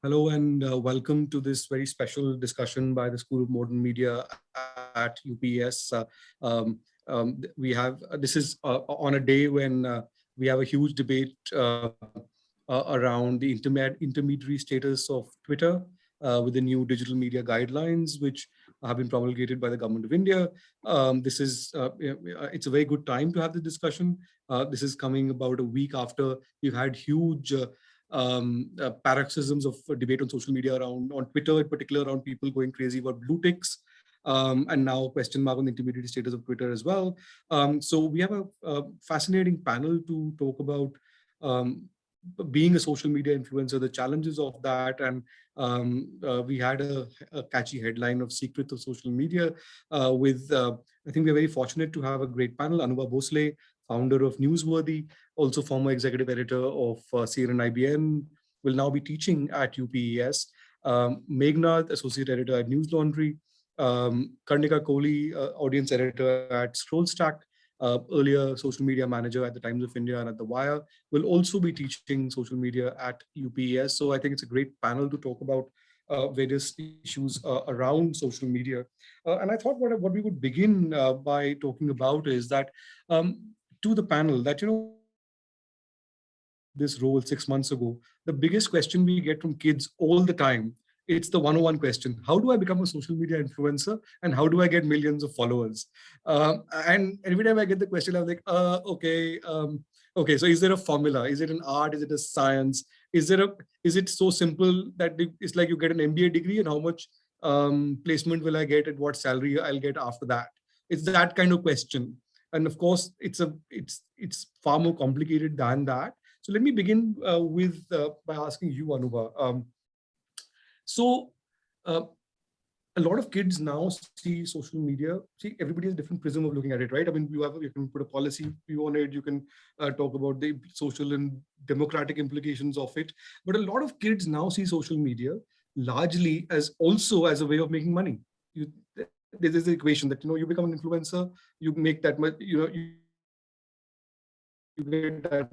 Hello and welcome to this very special discussion by the School of Modern Media at UPS. We have this is on a day when we have a huge debate around the intermediary status of Twitter with the new digital media guidelines, which have been promulgated by the government of India. This is it's a very good time to have the discussion. This is coming about a week after we've had huge paroxysms of debate on social media around on Twitter in particular, around people going crazy about blue ticks, and now question mark on the intermediate status of Twitter as well. So we have a fascinating panel to talk about being a social media influencer, the challenges of that, and we had a catchy headline of secret of social media with I think we're very fortunate to have a great panel. Anubha Bhosle, founder of Newsworthy, also former executive editor of CNN IBN, will now be teaching at UPES. Meghnad, associate editor at News Laundry. Karnika Kohli, audience editor at Scrollstack, earlier social media manager at the Times of India and at The Wire, will also be teaching social media at UPES. So I think it's a great panel to talk about various issues around social media. And I thought what we would begin by talking about is that to the panel that, this role 6 months ago, the biggest question we get from kids all the time, it's the 101 question: how do I become a social media influencer and how do I get millions of followers? And every time I get the question, I'm like, okay, so is there a formula? Is it an art? Is it a science? Is it so simple that it's like you get an MBA degree and how much placement will I get and what salary I'll get after that? It's that kind of question. And of course, it's far more complicated than that. So let me begin with by asking you, Anubha. So uh, a lot of kids now see social media. See, everybody has a different prism of looking at it, right? I mean, you can put a policy view on it. You can talk about the social and democratic implications of it. But a lot of kids now see social media largely as also as a way of making money. You, there's the equation that you become an influencer, you make that much, you get that.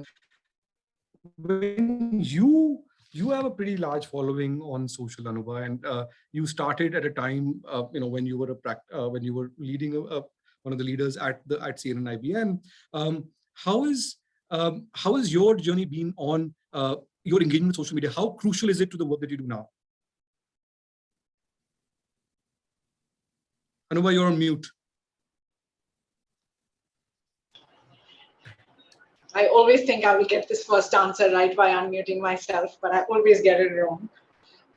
When you have a pretty large following on social, Anubha, and you started at a time when you were when you were leading one of the leaders at CNN IBN. How is your journey been on your engagement with social media? How crucial is it to the work that you do now? Anubha, you're on mute. I always think I will get this first answer right by unmuting myself, but I always get it wrong.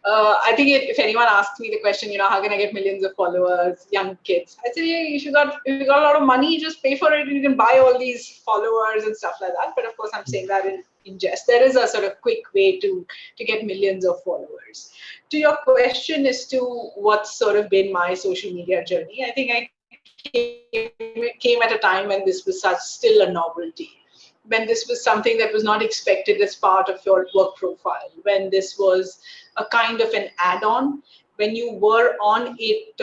I think if anyone asks me the question, how can I get millions of followers, young kids, I say, yeah, if you got a lot of money, just pay for it and you can buy all these followers and stuff like that. But of course, I'm saying that in jest. There is a sort of quick way to get millions of followers. To your question as to what's sort of been my social media journey, I think I came at a time when this was still a novelty, when this was something that was not expected as part of your work profile, when this was a kind of an add-on, when you were on it,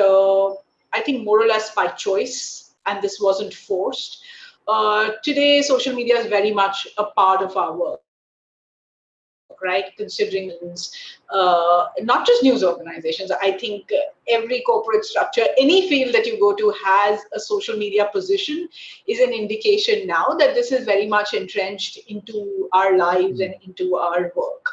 I think more or less by choice, and this wasn't forced. Today, social media is very much a part of our work, right? Considering not just news organizations, I think every corporate structure, any field that you go to has a social media position, is an indication now that this is very much entrenched into our lives and into our work.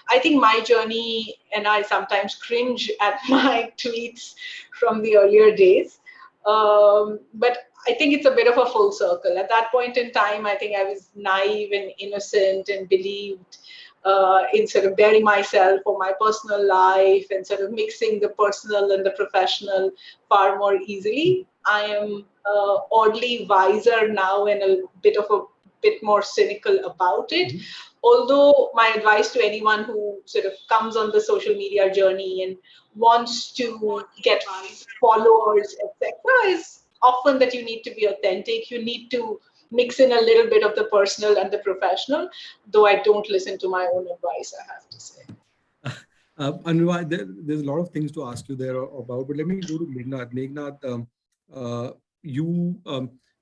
I think my journey, and I sometimes cringe at my tweets from the earlier days, but I think it's a bit of a full circle. At that point in time, I think I was naive and innocent and believed in sort of bearing myself for my personal life and sort of mixing the personal and the professional far more easily. I am oddly wiser now and a bit more cynical about it. Although my advice to anyone who sort of comes on the social media journey and wants to get followers, etc., is often that you need to be authentic. You need to mix in a little bit of the personal and the professional, though I don't listen to my own advice, I have to say. Anurag, there's a lot of things to ask you there about, but let me go to Meghnad. Meghnad, you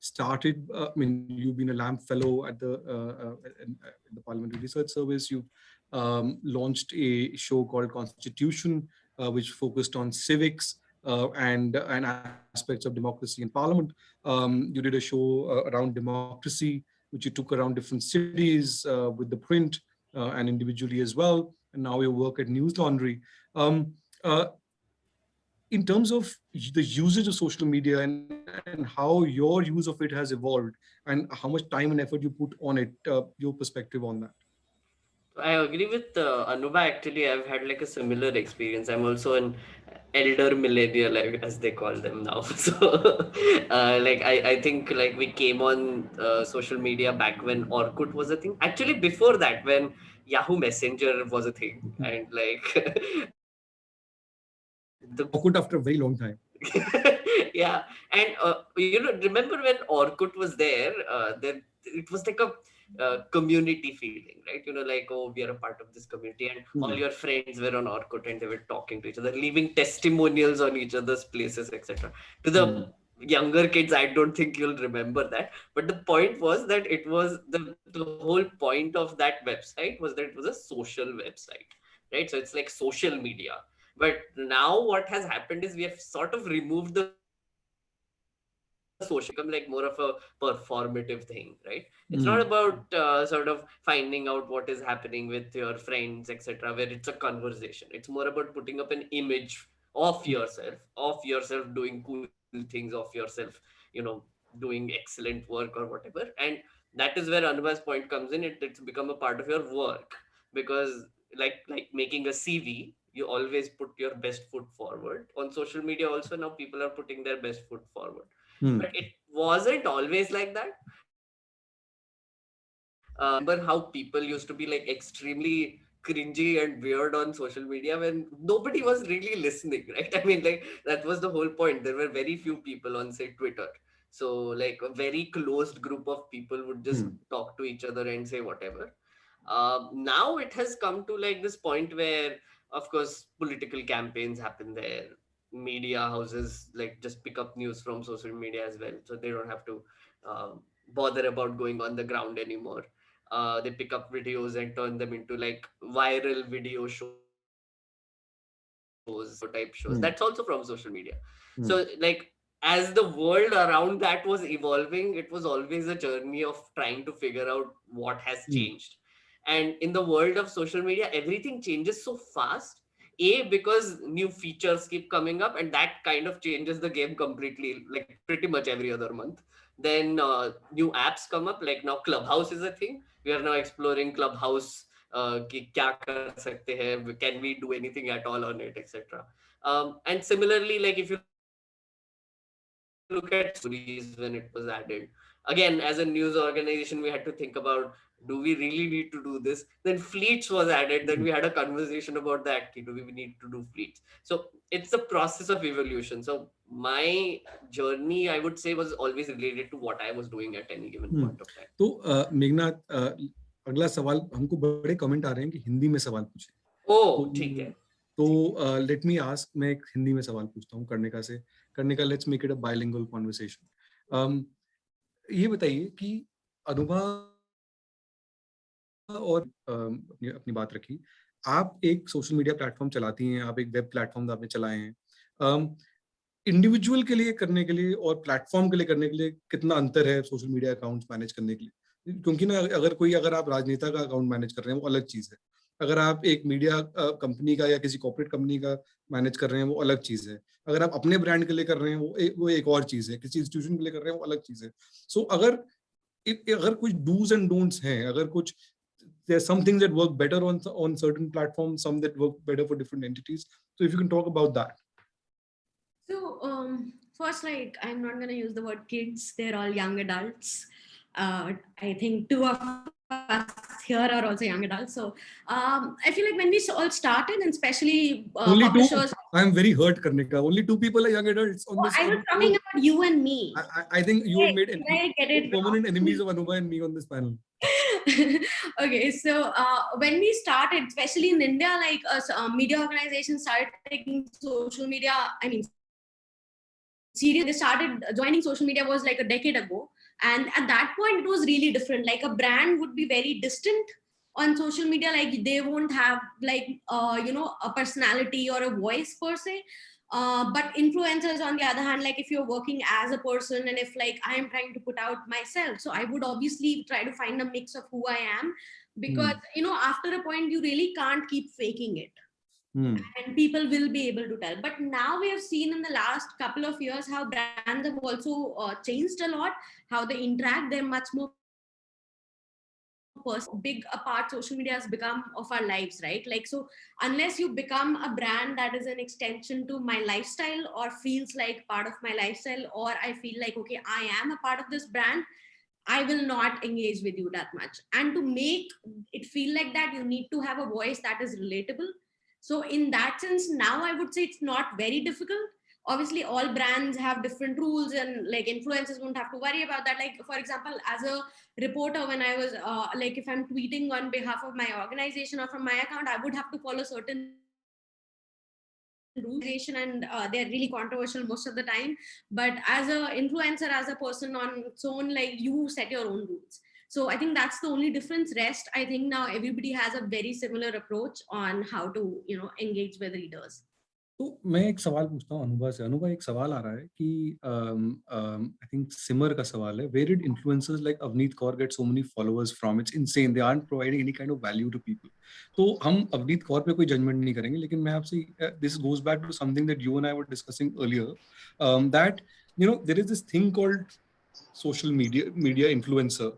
started, I mean, you've been a LAMP fellow at in the Parliamentary Research Service. You've launched a show called Constitution, which focused on civics and aspects of democracy in Parliament. You did a show around democracy, which you took around different cities with the print and individually as well. And now you work at News Laundry. Uh, in terms of the usage of social media and how your use of it has evolved and how much time and effort you put on it, your perspective on that. I agree with Anuba. Actually, I've had like a similar experience. I'm also an elder millennial, as they call them now. So, like I think like we came on social media back when Orkut was a thing. Actually, before that, when Yahoo Messenger was a thing, and like Awkward after a very long time. yeah, and remember when Orkut was there? Then it was like a community feeling, right? Like, oh, we are a part of this community, and all your friends were on Orkut, and they were talking to each other, leaving testimonials on each other's places, etc. To the younger kids, I don't think you'll remember that, but the point was that it was the whole point of that website was that it was a social website, right? So it's like social media. But now what has happened is we have sort of removed the social, become like more of a performative thing, right? It's not about sort of finding out what is happening with your friends, etc., where it's a conversation. It's more about putting up an image of yourself doing cool things, of yourself, doing excellent work or whatever. And that is where Anuba's point comes in. It's become a part of your work, because like making a CV, you always put your best foot forward. On social media also, now people are putting their best foot forward. But it wasn't always like that. Remember how people used to be like extremely cringy and weird on social media when nobody was really listening, right? I mean, like, that was the whole point. There were very few people on, say, Twitter. So like a very closed group of people would just talk to each other and say whatever. Now it has come to like this point where, of course, political campaigns happen there. Media houses like just pick up news from social media as well, so they don't have to bother about going on the ground anymore. They pick up videos and turn them into like viral video shows, type shows. That's also from social media. So like, as the world around that was evolving, it was always a journey of trying to figure out what has changed. And in the world of social media, everything changes so fast. Because new features keep coming up, and that kind of changes the game completely, like pretty much every other month. Then new apps come up, like now Clubhouse is a thing. We are now exploring Clubhouse. कि क्या कर सकते हैं, can we do anything at all on it, etc. And similarly, like if you look at stories when it was added, again, as a news organization, we had to think about, do we really need to do this? Then fleets was added. Then we had a conversation about that. Do we need to do fleets? So it's a process of evolution. So my journey, I would say, was always related to what I was doing at any given point of time. तो मेघनाथ, अगला सवाल हमको बड़े comment आ रहे हैं कि हिंदी में सवाल पूछे. ठीक है. तो लेट मी आस्क, मैं एक हिंदी में सवाल पूछता हूँ करने का let's make it a bilingual conversation. ये बताइए कि अनुभा और अपनी बात रखी, आप एक सोशल मीडिया प्लेटफॉर्म चलाती हैं, आप एक वेब प्लेटफॉर्म आपने चलाए हैं. इंडिविजुअल के लिए करने के लिए और प्लेटफॉर्म के लिए करने के लिए कितना अंतर है सोशल मीडिया अकाउंट्स मैनेज करने के लिए? क्योंकि ना अगर आप राजनेता का अकाउंट मैनेज कर रहे हैं वो अलग चीज है, अगर आप एक मीडिया कंपनी का या किसी कॉर्पोरेट कंपनी का मैनेज कर रहे हैं वो अलग चीज है, अगर आप अपने ब्रांड के लिए कर रहे हैं वो एक और चीज है, किसी इंस्टीट्यूशन के लिए कर रहे हैं वो अलग चीज है. सो अगर कुछ डूज एंड डोंट्स हैं, अगर कुछ there's some things that work better on certain platforms, some that work better for different entities. So if you can talk about that. So first, like, I'm not going to use the word kids. They're all young adults. I think two of us here are also young adults. So I feel like when we all started, and especially only two shows, I'm very hurt karne ka. Only two people are young adults on this. I was talking about you and me. I think you have made permanent enemies of Anuba and me on this panel. Okay, so when we started, especially in India, like media organizations started taking social media, I mean, seriously, they started joining social media was like a decade ago. And at that point, it was really different. Like a brand would be very distant on social media, like they won't have like a personality or a voice per se. But influencers, on the other hand, like if you're working as a person, and if like I am trying to put out myself, so I would obviously try to find a mix of who I am, because after a point you really can't keep faking it. And people will be able to tell. But now we have seen in the last couple of years how brands have also changed a lot, how they interact. They're much more big a part social media has become of our lives, right? Like, so unless you become a brand that is an extension to my lifestyle, or feels like part of my lifestyle, or I feel like, okay, I am a part of this brand, I will not engage with you that much. And to make it feel like that, you need to have a voice that is relatable. So in that sense, now I would say it's not very difficult. Obviously, all brands have different rules, and like influencers won't have to worry about that. Like, for example, as a reporter, when I was like, if I'm tweeting on behalf of my organization or from my account, I would have to follow certain rules, and they're really controversial most of the time. But as a influencer, as a person on its own, like you set your own rules. So I think that's the only difference. Rest, I think now everybody has a very similar approach on how to engage with readers. तो मैं एक सवाल पूछता हूँ अनुभा से। अनुभा, एक सवाल आ रहा है कि आई थिंक सिमर का सवाल है, where did influencers like Avneet Kaur get so many followers from? It's insane, they aren't providing any kind of value to people. तो हम अवनीत कौर पे कोई जजमेंट नहीं करेंगे, लेकिन मैं आपसे, this goes back to something that you and I were discussing earlier, that there is this thing called social media influencer,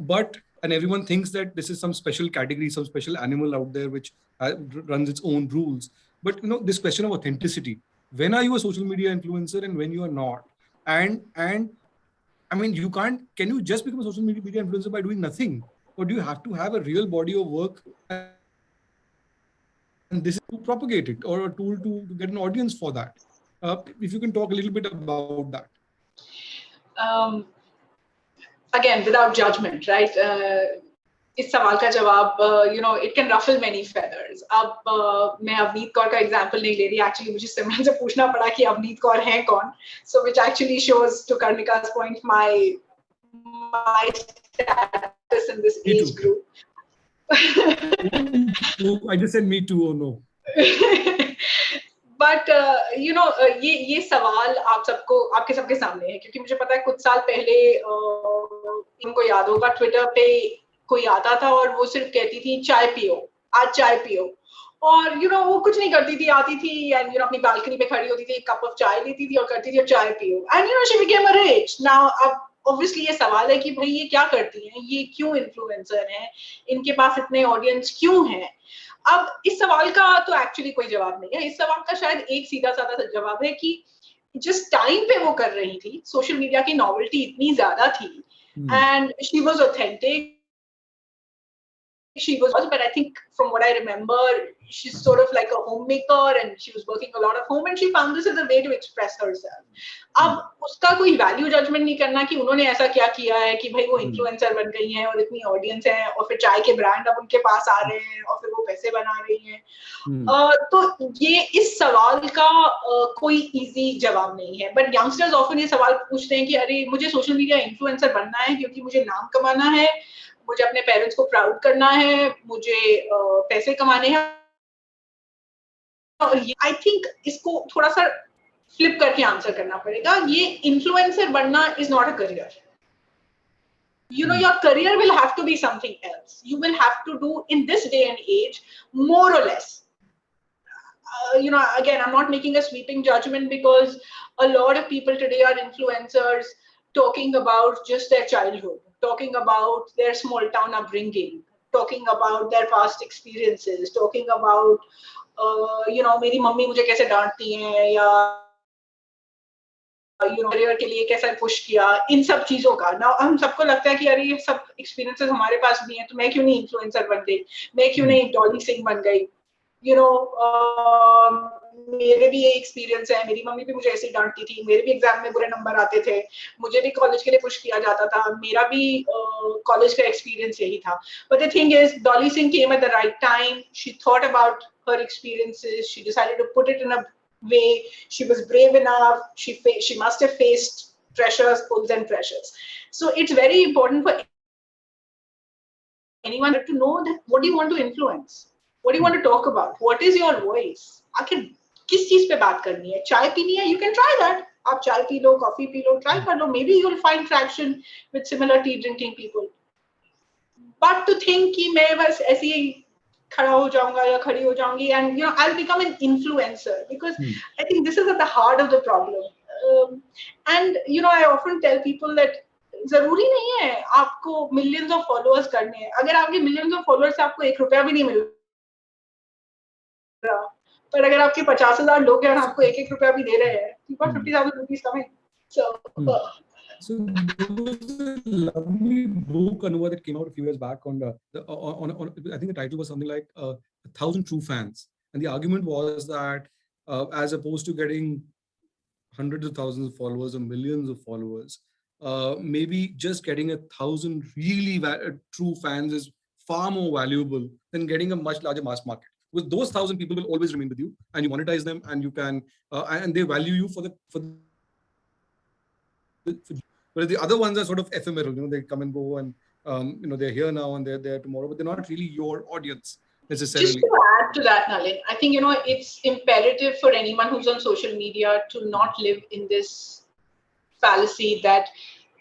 but and everyone thinks that this is some special category, some special animal out there which runs its own rules. But this question of authenticity, when are you a social media influencer and when you are not? And I mean, can you just become a social media influencer by doing nothing, or do you have to have a real body of work, and this is to propagate it, or a tool to get an audience for that? If you can talk a little bit about that. Again, without judgment, right? इस सवाल का जवाब, it can ruffle many feathers. अब मैं अवनीत कौर का example नहीं ले रही, एक्चुअली मुझे सिमरन से पूछना पड़ा कि अवनीत कौर है कौन. So which actually shows, to Karnika's point, my status in this Me age too. group. I just said me too. Oh no. But ये सवाल आपके सबके सामने है, क्योंकि मुझे पता है कुछ साल पहले इनको याद होगा, ट्विटर पे कोई आता था और वो सिर्फ कहती थी चाय पियो, आज चाय पियो, और वो कुछ नहीं करती थी, आती थी एंड अपनी बालकनी पे खड़ी होती थी, एक कप ऑफ चाय लेती थी और करती थी चाय पियो, and she became rich. Now अब ऑब्वियसली ये सवाल है कि भाई ये क्या करती हैं, ये क्यों इन्फ्लुएंसर हैं, इनके पास इतने ऑडियंस क्यों हैं. अब इस सवाल का तो एक्चुअली कोई जवाब नहीं है. इस सवाल का शायद एक सीधा साधा सा जवाब है कि जिस टाइम पे वो कर रही थी, सोशल मीडिया की नॉवेल्टी इतनी ज्यादा थी, and she was authentic. She was, but I think from what I remember, she's sort of like a homemaker and she was working a lot of home and she found this as a way to express herself. अब उसका कोई value judgement नहीं करना कि उन्होंने ऐसा क्या किया है कि भाई वो इन्फ्लुएंसर बन गई हैं और इतनी ऑडियंस है और फिर चाय के ब्रांड अब उनके पास आ रहे हैं और फिर वो पैसे बना रही हैं. तो ये इस सवाल का कोई इजी जवाब नहीं है. बट यंगस्टर्स ऑफन ये सवाल पूछते हैं कि अरे मुझे सोशल मीडिया इन्फ्लुएंसर बनना है क्योंकि मुझे नाम कमाना है, मुझे अपने पेरेंट्स को प्राउड करना है, मुझे पैसे कमाने हैं. आई थिंक इसको थोड़ा सा फ्लिप करके आंसर करना पड़ेगा. ये इन्फ्लुएंसर बनना is not a career. Your career will have to be something else. You will have to do, in this day and age, more or less. Again, I'm not making a sweeping judgment because a lot of people today are influencers talking about just their childhood, talking about their small town upbringing, talking about their past experiences, talking about, मेरी mummy मुझे कैसे डांटती हैं, या career के लिए कैसे push किया, इन सब चीजों का. ना हम सबको लगता है कि अरे ये सब एक्सपीरियंसेस हमारे पास भी हैं, तो मैं क्यों नहीं इन्फ्लुएंसर बन गई, मैं क्यों नहीं डॉली सिंह बन गई. मेरे भी ये एक्सपीरियंस है, मेरी मम्मी भी मुझे ऐसे ही डांटती थी, मेरे भी एग्जाम में बुरे नंबर आते थे, मुझे भी कॉलेज के लिए पुश किया जाता था, मेरा भी कॉलेज का एक्सपीरियंस यही था. But the thing is, Dolly Singh came at the right time. She thought about her experiences, she decided to put it in a way, she was brave enough, she must have faced pressures, pulls and pressures. So it's very important for anyone to know that what do you want to influence? What do you want to talk about? What is your voice? आखिर किस चीज पे बात करनी है? चाय पीनी है? You can try that. आप चाय P low, coffee P low, try कर लो. Maybe you'll find traction with similar tea drinking people. But to think कि मैं बस ऐसे ही खड़ा हो जाऊंगा या खड़ी हो जाऊंगी and I'll become an influencer because I think this is at the heart of the problem. And I often tell people that जरूरी नहीं है आपको millions of followers करने हैं. अगर आपके millions of followers से आपको ₹1 भी नहीं मिल रहा, पर अगर आपके 50,000 लोग हैं और आपको ₹1 भी दे रहे हैं, you got 50,000 rupees coming. So there was a lovely book, Anuva, that came out a few years back on I think the title was something like 1,000 True Fans. And the argument was that as opposed to getting hundreds of thousands of followers or millions of followers, maybe just getting 1,000 really true fans is far more valuable than getting a much larger mass market. Because those 1,000 people will always remain with you, and you monetize them, and you can, and they value you for whereas the other ones are sort of ephemeral. They come and go, and they're here now and they're there tomorrow, but they're not really your audience necessarily. Just to add to that, Nalin, I think it's imperative for anyone who's on social media to not live in this fallacy that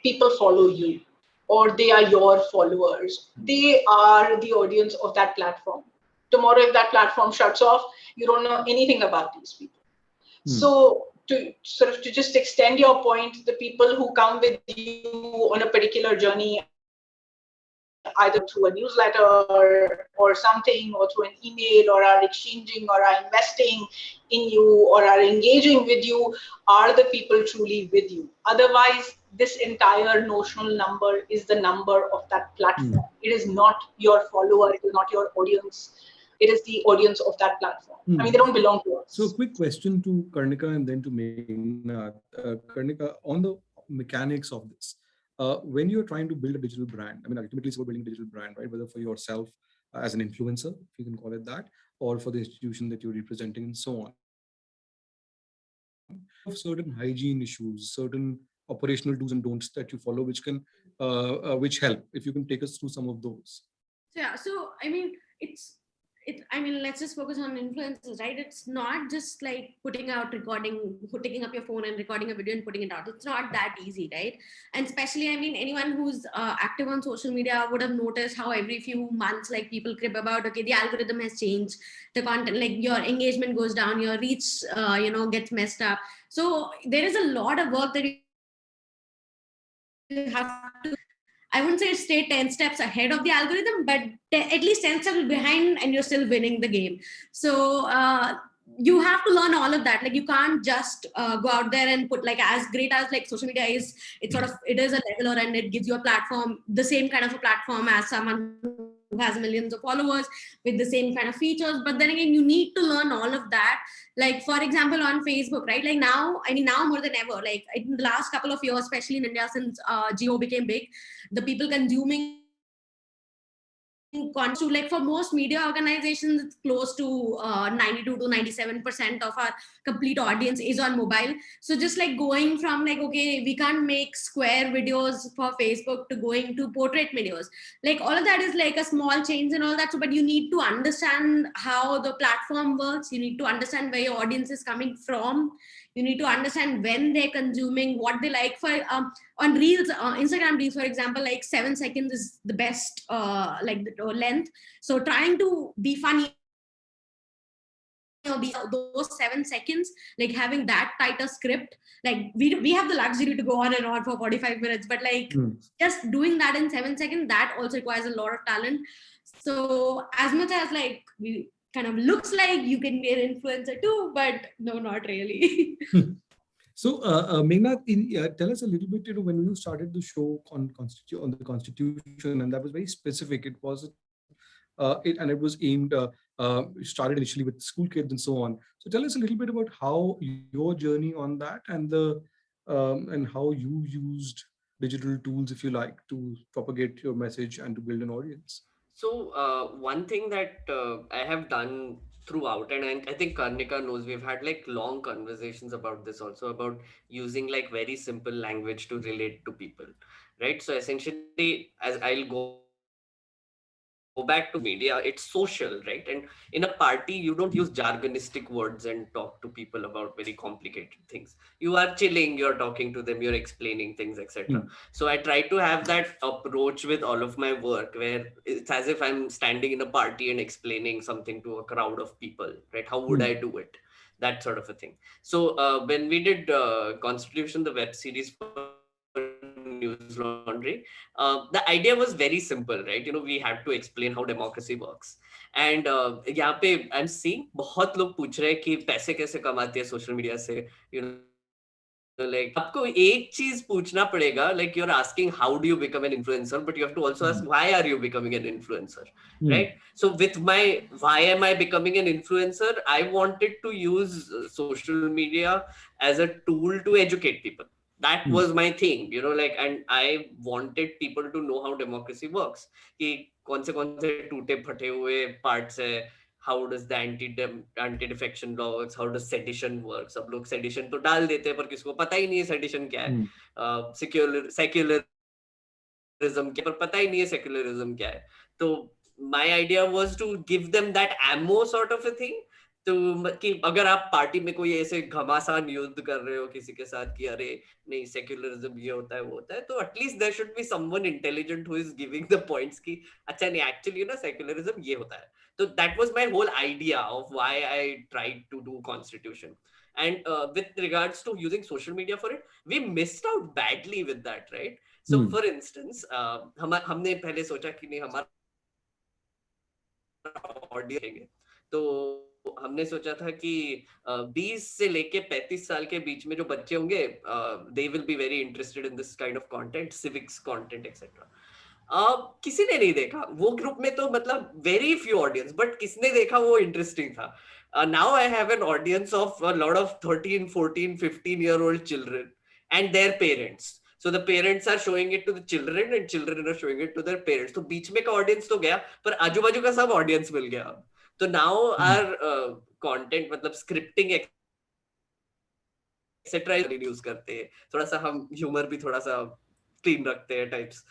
people follow you or they are your followers. They are the audience of that platform. Tomorrow, if that platform shuts off, you don't know anything about these people. So to just extend your point, the people who come with you on a particular journey, either through a newsletter or something, or through an email, or are exchanging or are investing in you or are engaging with you, are the people truly with you. Otherwise, this entire notional number is the number of that platform. It is not your follower, it is not your audience. It is the audience of that platform. I mean, they don't belong to us. So, quick question to Karnika and then to Meghna. Karnika, on the mechanics of this, when you're trying to build a digital brand, I mean, ultimately it's about building a digital brand, right? Whether for yourself as an influencer, if you can call it that, or for the institution that you're representing and so on. Certain hygiene issues, certain operational do's and don'ts that you follow, which can, which help. If you can take us through some of those. Yeah. So, I mean, let's just focus on influencers, right? It's not just like putting up your phone and recording a video and putting it out. It's not that easy, right? And especially, anyone who's active on social media would have noticed how every few months, like people crib about, okay, the algorithm has changed, the content, like your engagement goes down, your reach, gets messed up. So there is a lot of work that you have to, I wouldn't say stay 10 steps ahead of the algorithm, but at least 10 steps behind, and you're still winning the game. So you have to learn all of that. Like you can't just go out there and put, like, as great as like social media is, it is a leveler and it gives you a platform, the same kind of a platform as someone who has millions of followers with the same kind of features. But then again, you need to learn all of that. Like, for example, on Facebook, right? Like now more than ever, like in the last couple of years, especially in India, since Jio became big, the people consuming to, like, for most media organizations, it's close to 92 to 97% of our complete audience is on mobile. So just like going from like, okay, we can't make square videos for Facebook to going to portrait videos, like all of that is like a small change and all that. So, but you need to understand how the platform works. You need to understand where your audience is coming from. You need to understand when they're consuming, what they like. For on Reels, Instagram Reels, for example, like 7 seconds is the best like the length. So trying to be funny, those 7 seconds, like having that tighter script, like we have the luxury to go on and on for 45 minutes, but like just doing that in 7 seconds, that also requires a lot of talent. So as much as like we kind of looks like you can be an influencer too, but no, not really. So, Meghna, tell us a little bit, when you started the show on the Constitution, and that was very specific. It was, it was aimed, started initially with school kids and so on. So, tell us a little bit about how your journey on that and and how you used digital tools, if you like, to propagate your message and to build an audience. So one thing that I have done throughout, and I think Karnika knows, we've had like long conversations about this also, about using like very simple language to relate to people, right? So essentially, as I'll go back to media, it's social, right? And in a party, you don't use jargonistic words and talk to people about very complicated things. You are chilling, you're talking to them, you're explaining things, etc. So I try to have that approach with all of my work, where it's as if I'm standing in a party and explaining something to a crowd of people, right? How would I do it? That sort of a thing. So when we did Constitution, the web series for News Laundry, the idea was very simple, right? We had to explain how democracy works. And यहाँ पे I'm seeing बहुत लोग पूछ रहे हैं कि पैसे कैसे कमाते हैं सोशल मीडिया से, like आपको एक चीज पूछना पड़ेगा, like you're asking how do you become an influencer, but you have to also ask why are you becoming an influencer, right? So with my why am I becoming an influencer, I wanted to use social media as a tool to educate people. That was my thing, like, and I wanted people to know how democracy works, कि कौन से टूटे फटे हुए parts है, how does the anti-defection law works, how does sedition works. सब लोग sedition तो डाल देते हैं पर किसको पता ही नहीं है sedition क्या है, secularism क्या, पर पता ही नहीं है secularism क्या है. तो my idea was to give them that ammo sort of a thing. तो कि अगर आप पार्टी में कोई ऐसे घमासान युद्ध कर रहे हो किसी के साथ कि अरे नहीं सेक्युलरिज्म ये होता है वो होता है, तो at least there should be someone intelligent who is giving the points कि अच्छा नहीं एक्चुअली सेक्युलरिज्म ये होता है. So that was my whole idea of why I tried to do Constitution. And with regards to using social media for it, we missed out badly with that, right? So for instance, हमने पहले सोचा कि नहीं हमारा audience है, तो हमने सोचा था कि 20 से लेके 35 साल के बीच में जो बच्चे होंगे, they will be very interested in this kind of content, civics content, etc. किसी ने नहीं देखा वो ग्रुप में, तो मतलब वेरी फ्यू ऑडियंस, बट किसने देखा वो इंटरेस्टिंग था. Now I have an audience of a lot of 13, 14, 15-year-old children and their parents. So the parents are showing it to the children and children are showing it to their parents. तो बीच में का audience तो गया, पर आजू बाजू का सब ऑडियंस मिल गया. तो now our content, मतलब स्क्रिप्टिंग एक्सेट्रा यूज करते हैं, थोड़ा सा हम ह्यूमर भी थोड़ा सा क्लीन रखते हैं types.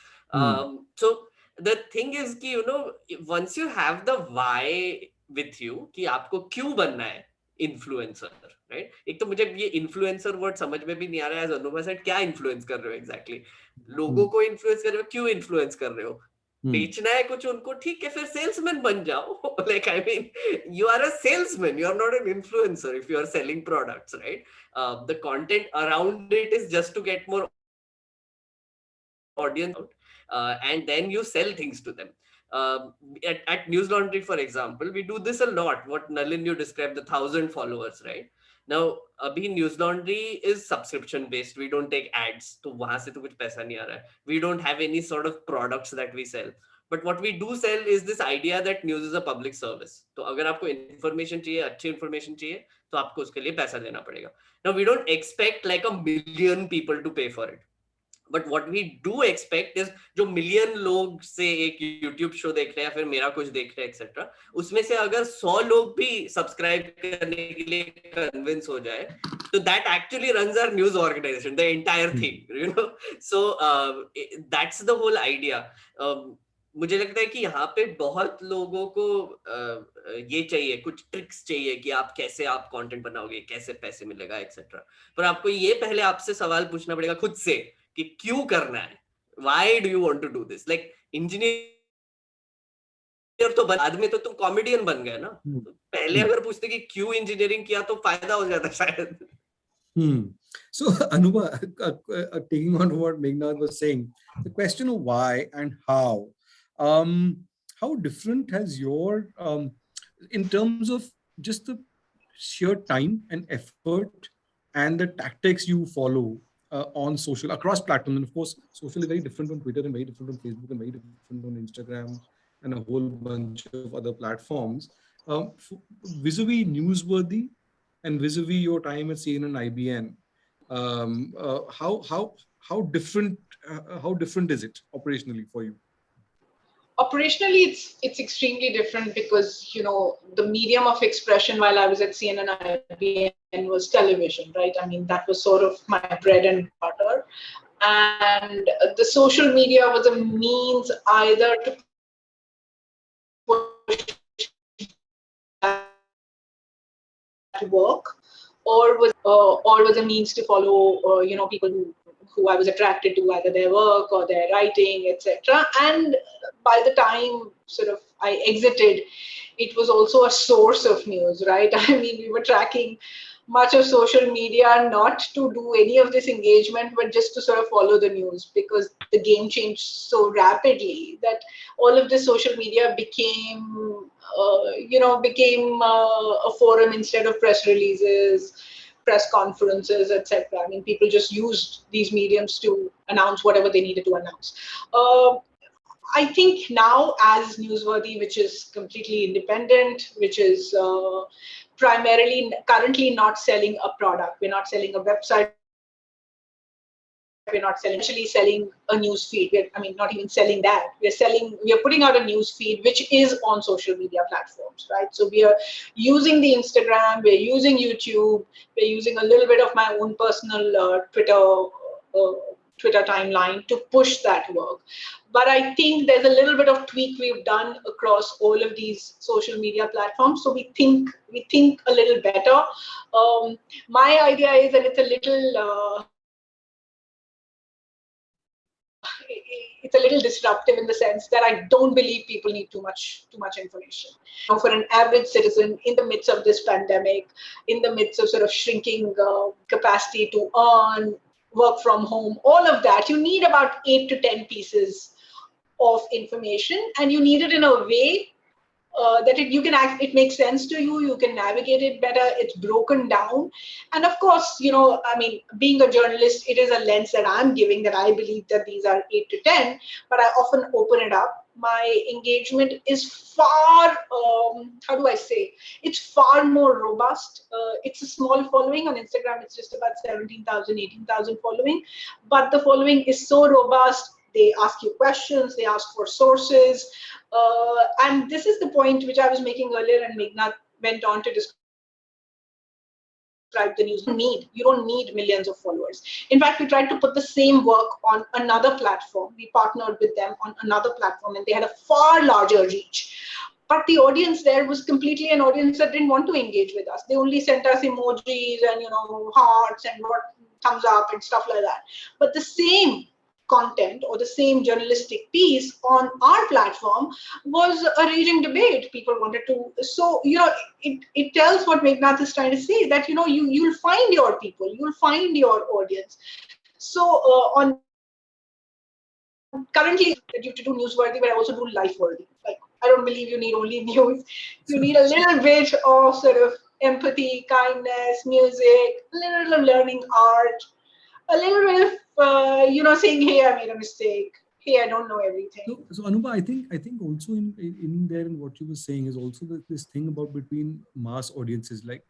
So the thing is कि once you have the why with you कि आपको क्यों बनना है इन्फ्लुएंसर, राइट? एक तो मुझे ये इन्फ्लुएंसर वर्ड समझ में भी नहीं आ रहा है, अनुभव सेड क्या इन्फ्लुएंस कर रहे हो एग्जैक्टली, लोगों को इन्फ्लुएंस कर रहे हो, क्यों इन्फ्लुएंस कर रहे हो? बेचना है कुछ उनको, ठीक है फिर सेल्समैन बन जाओ. Like I mean, you are a salesman, you are not an influencer if you are selling products, right? The content around it is just to get more audience out, and then you sell things to them. At News Laundry, for example, we do this a lot. What Nalin, you described, the 1,000 followers, right? Now, abhi News Laundry is subscription based. We don't take ads. तो वहाँ से तो कुछ पैसा नहीं आ रहा है. We don't have any sort of products that we sell. But what we do sell is this idea that news is a public service. तो अगर आपको information चाहिए, अच्छी information चाहिए, तो आपको उसके लिए पैसा देना पड़ेगा. Now, we don't expect like 1 million people to pay for it. But what we do expect is जो मिलियन लोग से एक YouTube शो देख रहे हैं, फिर मेरा कुछ देख रहे हैं एक्सेट्रा, उसमें से अगर 100 लोग भी सब्सक्राइब करने के लिए कन्विंस हो जाए, तो that actually runs our news organization, the entire thing, So that's the whole idea. मुझे लगता है कि यहाँ पे बहुत लोगों को ये चाहिए, कुछ ट्रिक्स चाहिए कि आप कैसे आप कंटेंट बनाओगे, कैसे पैसे मिलेगा एक्सेट्रा. पर आपको ये पहले आपसे सवाल पूछना पड़ेगा खुद से कि क्यों करना है, why do you want to do this? Like engineer तो बाद में तो तुम कॉमेडियन बन गए ना, तो पहले अगर पूछते कि क्यों इंजीनियरिंग किया तो फायदा हो जाता शायद. So Anubha, taking on what Meghnad was saying, the question of why and how different has your in terms of just the sheer time and effort and the tactics you follow on social across platforms. And of course, social is very different on Twitter and very different on Facebook and very different on Instagram and a whole bunch of other platforms. Vis-a-vis newsworthy and vis-a-vis your time at CNN and IBN, how different is it operationally for you? Operationally, it's extremely different because the medium of expression while I was at CNN and IBN was television, right? I mean, that was sort of my bread and butter, and the social media was a means either to that work, or was a means to follow people who I was attracted to, either their work or their writing, etc. And by the time sort of I exited, it was also a source of news, right? I mean, we were tracking much of social media not to do any of this engagement, but just to sort of follow the news, because the game changed so rapidly that all of this social media became a forum instead of press releases, press conferences, etc. I mean, people just used these mediums to announce whatever they needed to announce. I think now, as Newsworthy, which is completely independent, which is primarily currently not selling a product, we're not selling a website, we're not actually selling a news feed. Not even selling that. We are putting out a news feed which is on social media platforms, right? So we are using the Instagram, we're using YouTube, we're using a little bit of my own personal Twitter timeline to push that work. But I think there's a little bit of tweak we've done across all of these social media platforms. So we think a little better. My idea is that it's a little disruptive in the sense that I don't believe people need too much information. For an average citizen in the midst of this pandemic, in the midst of sort of shrinking capacity to earn, work from home, all of that, you need about 8 to 10 pieces of information, and you need it in a way that it makes sense to you. You can navigate it better. It's broken down, and of course, being a journalist, it is a lens that I'm giving, that I believe that these are 8 to 10, but I often open it up. My engagement is far, it's far more robust. It's a small following on Instagram. It's just about 17,000, 18,000 following, but the following is so robust. They ask you questions, they ask for sources. And this is the point which I was making earlier, and Meghnad went on to describe the news. You don't need millions of followers. In fact, we tried to put the same work on another platform. We partnered with them on another platform, and they had a far larger reach. But the audience there was completely an audience that didn't want to engage with us. They only sent us emojis and hearts and thumbs up and stuff like that. But the same content or the same journalistic piece on our platform was a raging debate. People wanted to, so it tells what Meghnad is trying to say, that you'll find your people, you'll find your audience. So on currently that you to do newsworthy, but I also do life-worthy. Like, I don't believe you need only news. You need a little bit of sort of empathy, kindness, music, a little of learning art, a little bit of saying, hey, I made a mistake. Hey, I don't know everything. So Anubha, I think also in there, in what you were saying, is also this thing about between mass audiences. Like,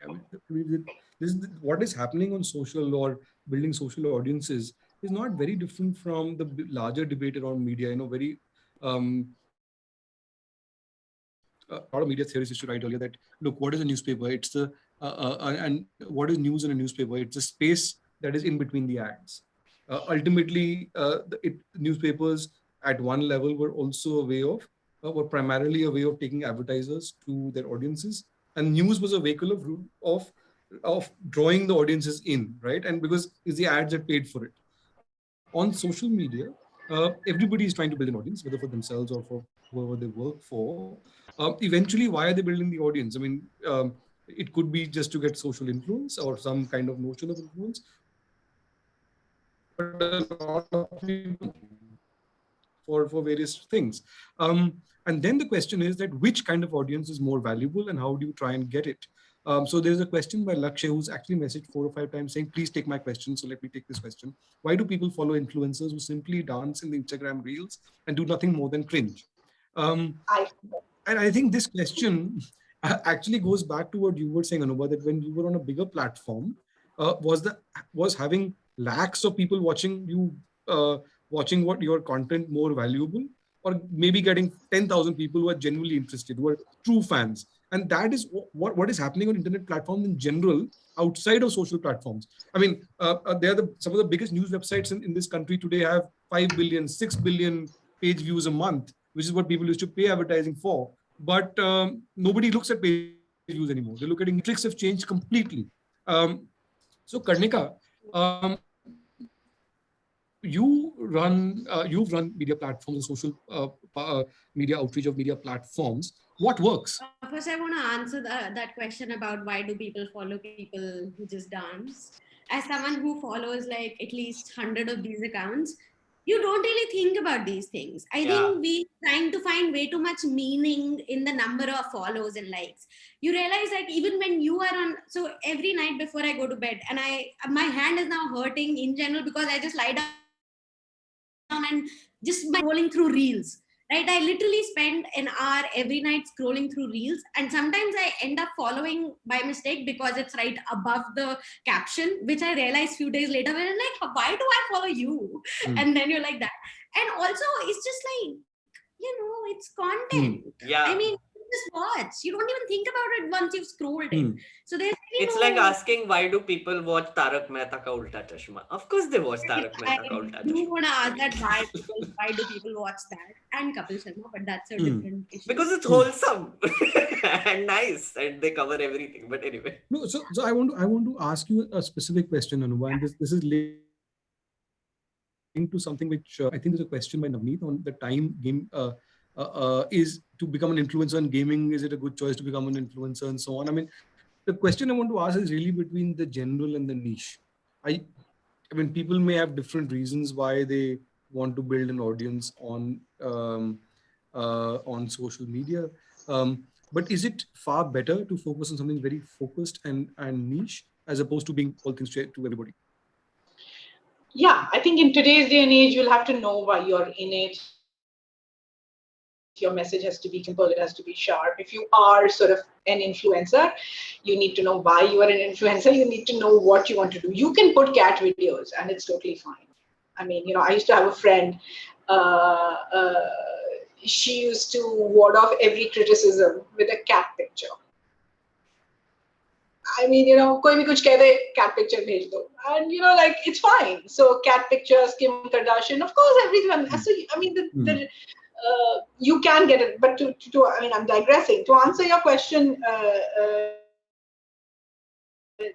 what is happening on social or building social audiences is not very different from the larger debate around media. Very a lot of media theorists used to write earlier that, look, what is a newspaper? It's the and what is news in a newspaper? It's a space that is in between the ads. Ultimately, newspapers at one level were also a way of, were primarily a way of taking advertisers to their audiences, and news was a vehicle of drawing the audiences in, right? And because it's the ads that paid for it. On social media, everybody is trying to build an audience, whether for themselves or for whoever they work for. Eventually, why are they building the audience? I mean, it could be just to get social influence or some kind of notion of influence. But a lot of people for various things. And then the question is that which kind of audience is more valuable and how do you try and get it? So there's a question by Lakshay, who's actually messaged 4 or 5 times saying, please take my question. So let me take this question. Why do people follow influencers who simply dance in the Instagram reels and do nothing more than cringe? And I think this question actually goes back to what you were saying, Anubha, that when you were on a bigger platform, was having lakhs of people watching you, watching what your content more valuable, or maybe getting 10,000 people who are genuinely interested, who are true fans. And that is what is happening on internet platforms in general, outside of social platforms. I mean, they are some of the biggest news websites in this country today have 5 billion, 6 billion page views a month, which is what people used to pay advertising for. But nobody looks at page use anymore. They're looking at metrics have changed completely. So Karnika, you've run media platforms and social media outreach of media platforms. What works? First, I want to answer that question about why do people follow people who just dance. As someone who follows like at least 100 of these accounts, you don't really think about these things. I think we trying to find way too much meaning in the number of follows and likes. You realize like even when you are on, so every night before I go to bed, and my hand is now hurting in general because I just lie down and just by scrolling through reels, right? I literally spend an hour every night scrolling through reels, and sometimes I end up following by mistake because it's right above the caption, which I realize few days later when I'm like, why do I follow you? And then you're like that. And also it's just like, it's content. I mean, just watch. You don't even think about it once you've scrolled it. So there's it's like asking, why do people watch Tarak Mehta Ka Ulta Chashma? Of course they watch Tarak Mehta Ka Ulta Chashma. You want to ask that why do people watch that and Kapil Sharma, but that's a different issue. Because it's wholesome and nice, and they cover everything. But anyway. No, so I want to ask you a specific question, Anuva, and this is linked to something which I think there's a question by Navneet on the time game is to become an influencer in gaming. Is it a good choice to become an influencer and so on? I mean, the question I want to ask is really between the general and the niche. I mean, people may have different reasons why they want to build an audience on social media. But is it far better to focus on something very focused and niche as opposed to being all things to everybody? Yeah, I think in today's day and age, you'll have to know why you're in it. Your message has to be simple, it has to be sharp. If you are sort of an influencer, you need to know why you are an influencer. You need to know what you want to do. You can put cat videos and it's totally fine. I mean, I used to have a friend, she used to ward off every criticism with a cat picture. I mean, koi bhi kuch keh de, cat picture bhej do. And, like, it's fine. So cat pictures, Kim Kardashian, of course, everyone. So, I mean, you can get it, but I mean, I'm digressing. To answer your question,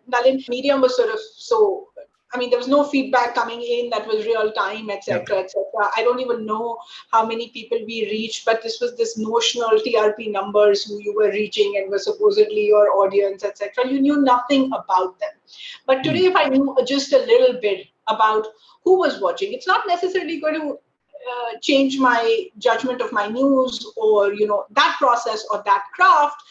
Nalin, medium was sort of so, I mean, there was no feedback coming in that was real time, etc., etc. I don't even know how many people we reached, but this was this notional TRP numbers who you were reaching and were supposedly your audience, etc. You knew nothing about them. But today, if I knew just a little bit about who was watching, it's not necessarily going to change my judgment of my news or that process or that craft,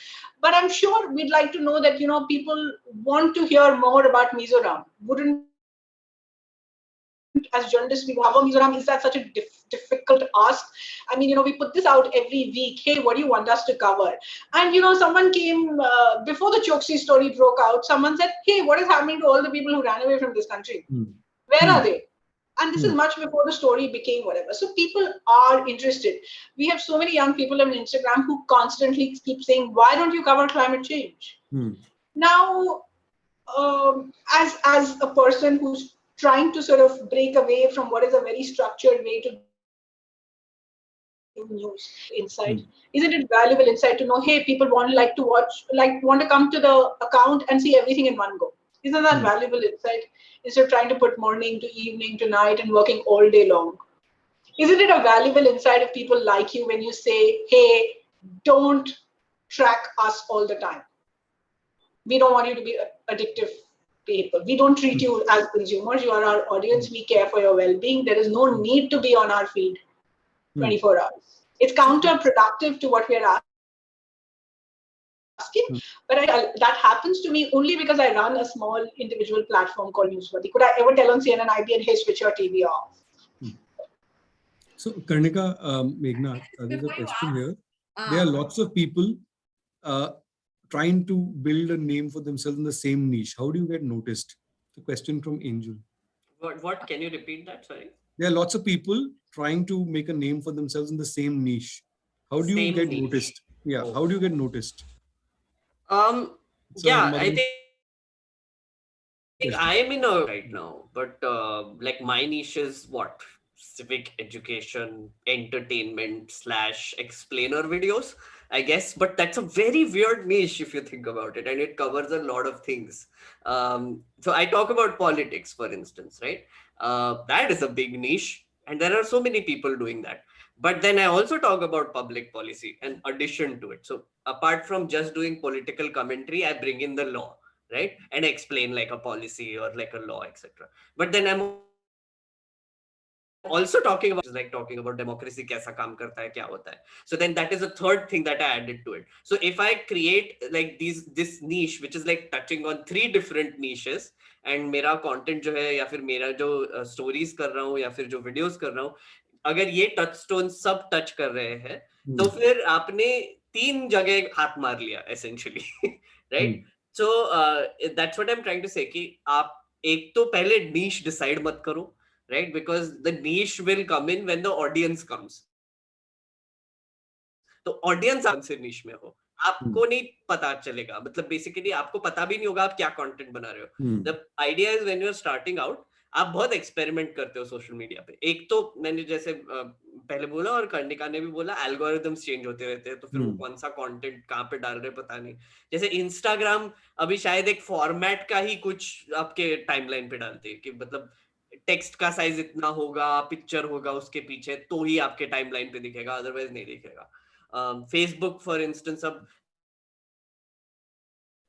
but I'm sure we'd like to know that people want to hear more about Mizoram. Wouldn't, as journalists, we cover Mizoram? Is that such a difficult ask? I mean, we put this out every week. Hey, what do you want us to cover? And someone came before the Choksi story broke out. Someone said, hey, what is happening to all the people who ran away from this country? Where are they? And this is much before the story became whatever. So people are interested. We have so many young people on Instagram who constantly keep saying, why don't you cover climate change? Now, as a person who's trying to sort of break away from what is a very structured way to do news insight, isn't it valuable insight to know, hey, people want to come to the account and see everything in one go? Isn't that valuable insight? Instead of trying to put morning to evening to night and working all day long. Isn't it a valuable insight if people like you when you say, hey, don't track us all the time. We don't want you to be addictive people. We don't treat you as consumers. You are our audience. We care for your well-being. There is no need to be on our feed 24 hours. It's counterproductive to what we are asking, but that happens to me only because I run a small individual platform called Newsworthy. Could I ever tell on CNN IBN, hey, switch your TV off? So, Karnika, Meghna, there's a question here. There are lots of people trying to build a name for themselves in the same niche. How do you get noticed? The question from Angel. What? Can you repeat that? Sorry. There are lots of people trying to make a name for themselves in the same niche. How do you get noticed? Yeah. Oh. How do you get noticed? Yeah, I think I am in a right now, but like my niche is what? Civic education, entertainment / explainer videos. I guess, but that's a very weird niche if you think about it, and it covers a lot of things. So I talk about politics, for instance, right? That is a big niche, and there are so many people doing that. But then I also talk about public policy and addition to it. So apart from just doing political commentary, I bring in the law, right, and explain like a policy or like a law, etc. But then I'm also talking about democracy kaisa kaam karta hai, kya hota hai. So then that is a third thing that I added to it. So if I create like this niche which is like touching on 3 different niches, and मेरा content जो है या फिर मेरा जो stories कर रहा हूँ या फिर जो videos कर रहा हूँ, अगर ये touchstone सब touch कर रहे हैं, तो फिर आपने 3 जगह हाथ मार लिया essentially, right? So that's what I'm trying to say कि आप एक तो पहले niche decide मत करो, right? Because the niche will come in when the audience comes. तो ऑडियंस कौन से निश में हो आपको नहीं पता चलेगा, मतलब बेसिकली आपको पता भी नहीं होगा आप क्या कंटेंट बना रहे हो. The idea is when you are starting out, आप बहुत एक्सपेरिमेंट करते हो सोशल मीडिया पे. एक तो मैंने जैसे पहले बोला और कर्णिका ने भी बोला, एल्गोरिथम्स चेंज होते रहते हैं, तो फिर वो कौन सा कंटेंट कहाँ पे डाल रहे पता नहीं. जैसे इंस्टाग्राम अभी शायद एक फॉर्मेट का ही कुछ आपके टाइमलाइन पे डालते हैं कि मतलब टेक्स्ट का साइज इतना होगा, पिक्चर होगा उसके पीछे, तो ही आपके टाइमलाइन पे दिखेगा, अदरवाइज नहीं दिखेगा. फेसबुक फॉर इंस्टेंस अब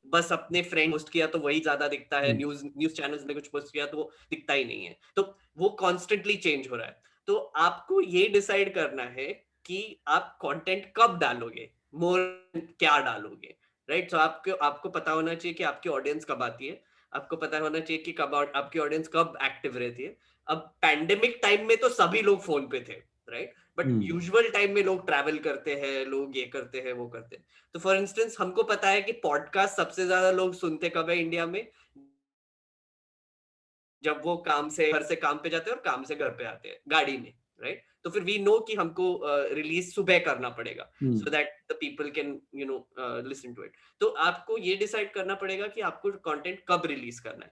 बस अपने फ्रेंड पोस्ट किया तो वही ज्यादा दिखता है, न्यूज चैनल्स ने कुछ पोस्ट किया तो वो दिखता ही नहीं है. तो वो कॉन्स्टेंटली चेंज हो रहा है. तो आपको ये डिसाइड करना है कि आप कंटेंट कब डालोगे, मोर क्या डालोगे, राइट? सो आपको पता होना चाहिए कि आपकी ऑडियंस कब आती है, आपको पता होना चाहिए कि कब आपकी ऑडियंस कब एक्टिव रहती है. अब पैंडेमिक टाइम में तो सभी लोग फोन पे थे, राइट? बट यूजुअल टाइम में लोग ट्रैवल करते हैं, लोग ये करते हैं वो करते हैं. तो फॉर इंस्टेंस हमको पता है कि पॉडकास्ट सबसे ज्यादा लोग सुनते कब है इंडिया में, जब वो काम से घर से काम पे जाते हैं और काम से घर पे आते हैं गाड़ी में, राइट? तो फिर वी नो कि हमको रिलीज सुबह करना पड़ेगा so that the people can listen to it. तो आपको ये डिसाइड करना पड़ेगा कि आपको कंटेंट कब रिलीज करना है,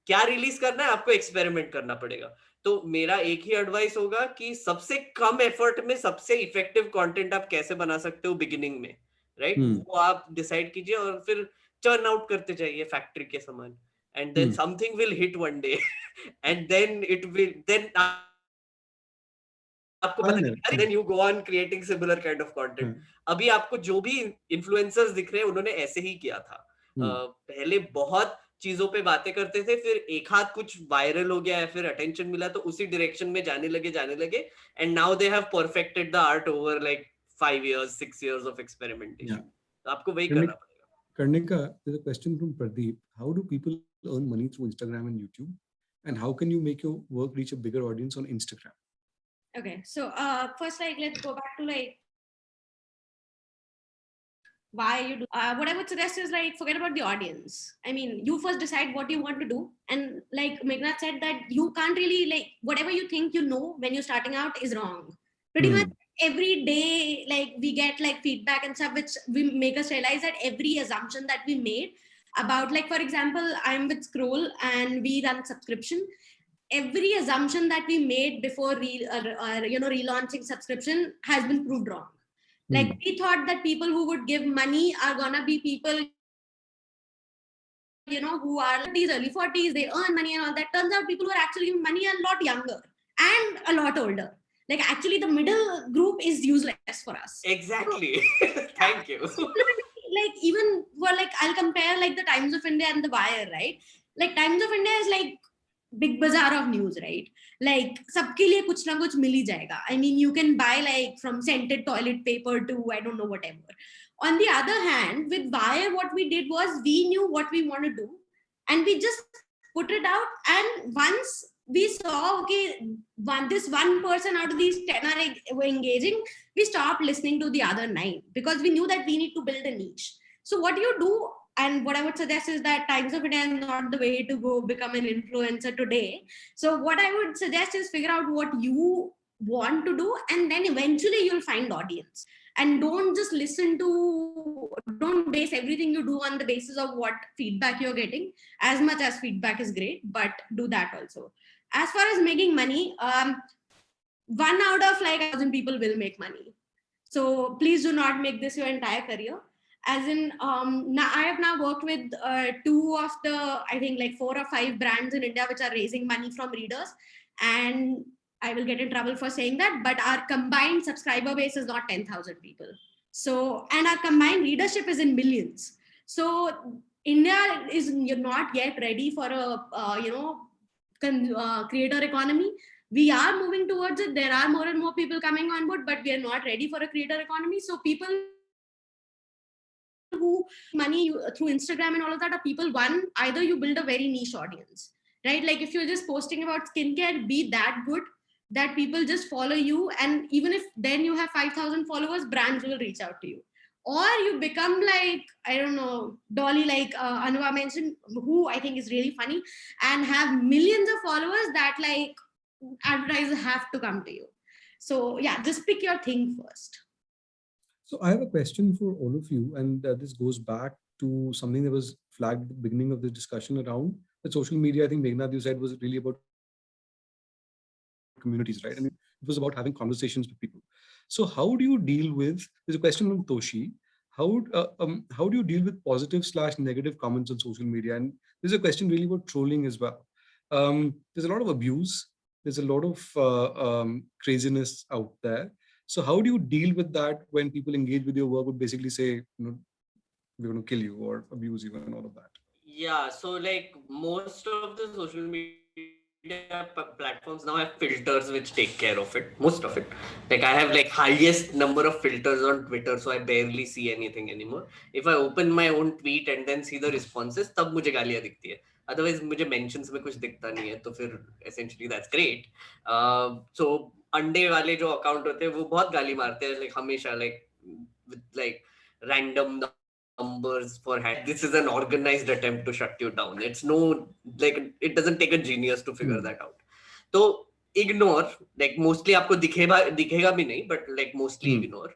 क्या रिलीज करना है, आपको एक्सपेरिमेंट करना पड़ेगा. तो मेरा एक ही एडवाइस होगा कि सबसे कम एफर्ट में सबसे इफेक्टिव कंटेंट आप कैसे बना सकते हो बिगिनिंग में, राइट? वो आप डिसाइड कीजिए और फिर टर्न आउट करते जाइए फैक्ट्री के समान, and then something will hit one day and then it will then आपको पता नहीं, then you go on creating similar kind of content. अभी आपको जो भी इन्फ्लुएंसर्स दिख रहे हैं उन्होंने ऐसे ही किया था. पहले बहुत चीजों पे बातें करते थे, फिर एक हाथ कुछ वायरल हो गया है, फिर अटेंशन मिला तो उसी डायरेक्शन में जाने लगे and now they have perfected the art over like 5 years 6 years of experimentation. तो आपको वही करना पड़ेगा. Karnika, there's a question from Pradeep. How do people earn money through Instagram and YouTube? And how can you make your work reach a bigger audience on Instagram? Okay, so first, like, let's go back to like why you do. What I would suggest is like forget about the audience. I mean, you first decide what you want to do, and like Meghnad said that you can't really like whatever you think you know when you're starting out is wrong. Pretty much every day, like we get like feedback and stuff, which we make us realize that every assumption that we made about, like for example, I'm with Scroll and we run subscription. Every assumption that we made before relaunching subscription has been proved wrong. Like we thought that people who would give money are gonna be people, who are in these early 40s, they earn money and all that. Turns out people who are actually giving money are a lot younger and a lot older. Like actually the middle group is useless for us. Exactly. Thank you. Like even for like, I'll compare like the Times of India and the Wire, right? Like Times of India is like big bazaar of news, right? Like सबके लिए कुछ ना कुछ मिल ही जाएगा. I mean, you can buy like from scented toilet paper to I don't know whatever. On the other hand, with Wire, what we did was we knew what we want to do, and we just put it out. And once we saw, okay, this one person out of these 10 are engaging, we stopped listening to the other 9 because we knew that we need to build a niche. So what you do, and what I would suggest is that Times of India is not the way to go become an influencer today. So what I would suggest is figure out what you want to do, and then eventually you'll find audience. And don't just don't base everything you do on the basis of what feedback you're getting. As much as feedback is great, but do that also. As far as making money, 1 out of like 1,000 people will make money. So please do not make this your entire career. As in, now I have now worked with two of the, I think like 4 or 5 brands in India which are raising money from readers, and I will get in trouble for saying that, but our combined subscriber base is not 10,000 people. So, and our combined readership is in millions. So India is not yet ready for a creator economy. We are moving towards it. There are more and more people coming on board, but we are not ready for a creator economy. So people who money through Instagram and all of that are people, one, either you build a very niche audience, right? Like if you're just posting about skincare, be that good that people just follow you, and even if then you have 5,000 followers, brands will reach out to you. Or you become like, I don't know, Dolly, like Anuva mentioned, who I think is really funny, and have millions of followers that like advertisers have to come to you. So yeah, just pick your thing first. So I have a question for all of you, and this goes back to something that was flagged at the beginning of the discussion around the social media. I think Meghnad, you said, was really about communities, right? And it was about having conversations with people. So how do you deal with, there's a question from Toshi, how do you deal with positive/negative comments on social media? And there's a question really about trolling as well. There's a lot of abuse. There's a lot of craziness out there. So how do you deal with that when people engage with your work would basically say, we're going to kill you or abuse you and all of that? Yeah, so like most of the social media platforms now have filters which take care of it, most of it. Like I have like highest number of filters on Twitter, so I barely see anything anymore. If I open my own tweet and then see the responses, तब मुझे गालियाँ दिखती है. Otherwise मुझे mentions में कुछ दिखता नहीं है, तो फिर essentially that's great. So अंडे वाले जो account होते हैं वो बहुत गाली मारते हैं, like हमेशा like with like random numbers for hand. This is an organized attempt to shut you down. It's no, like, it doesn't take a genius to figure that out. So ignore, like mostly आपको दिखेगा भी नहीं, but like mostly ignore.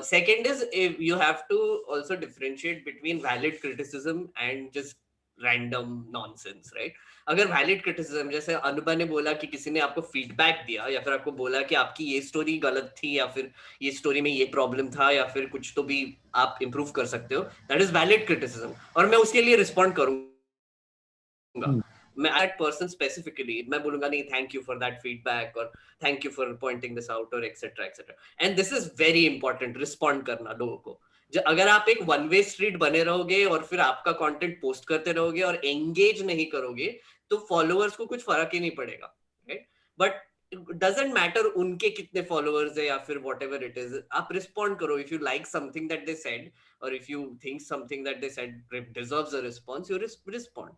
Second is, if you have to also differentiate between valid criticism and just random nonsense, right? अगर valid criticism, जैसे अनुभा ने बोला कि किसी ने आपको फीडबैक दिया या फिर आपको बोला कि आपकी ये स्टोरी गलत थी या फिर ये स्टोरी में ये प्रॉब्लम था या फिर कुछ तो भी आप इंप्रूव कर सकते हो, दैट इज वैलिड क्रिटिसिज्म और मैं उसके लिए रिस्पॉन्ड करूंगा. मैं दैट पर्सन स्पेसिफिकली मैं बोलूंगा नहीं thank you for that feedback और thank you for pointing this out और etcetera etcetera. And this is very important, respond करना लोगों को. अगर आप एक वन वे स्ट्रीट बने रहोगे और फिर आपका कंटेंट पोस्ट करते रहोगे और एंगेज नहीं करोगे तो फॉलोअर्स को कुछ फर्क ही नहीं पड़ेगा, राइट? बट डजंट मैटर उनके कितने फॉलोअर्स है या फिर व्हाटएवर इट इज, आप रिस्पॉन्ड करो. If you like something that they said और if you think something that they said deserves a response, you respond.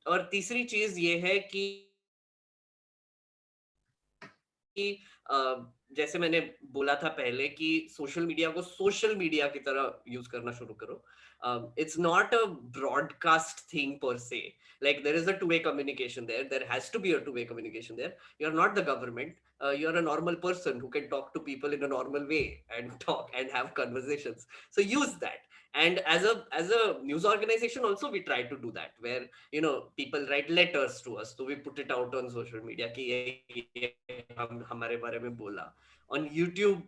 और तीसरी चीज ये है कि जैसे मैंने बोला था पहले कि सोशल मीडिया को सोशल मीडिया की तरह यूज करना शुरू करो. It's not a broadcast thing per se. Like there is a two-way communication there. There has to be a two-way communication there. You're not the government. You're a normal person who can talk to people in a normal way and talk and have conversations. So use that. And as a news organization also, we try to do that, where people write letters to us, so we put it out on social media कि ये हम हमारे बारे में बोला. On YouTube,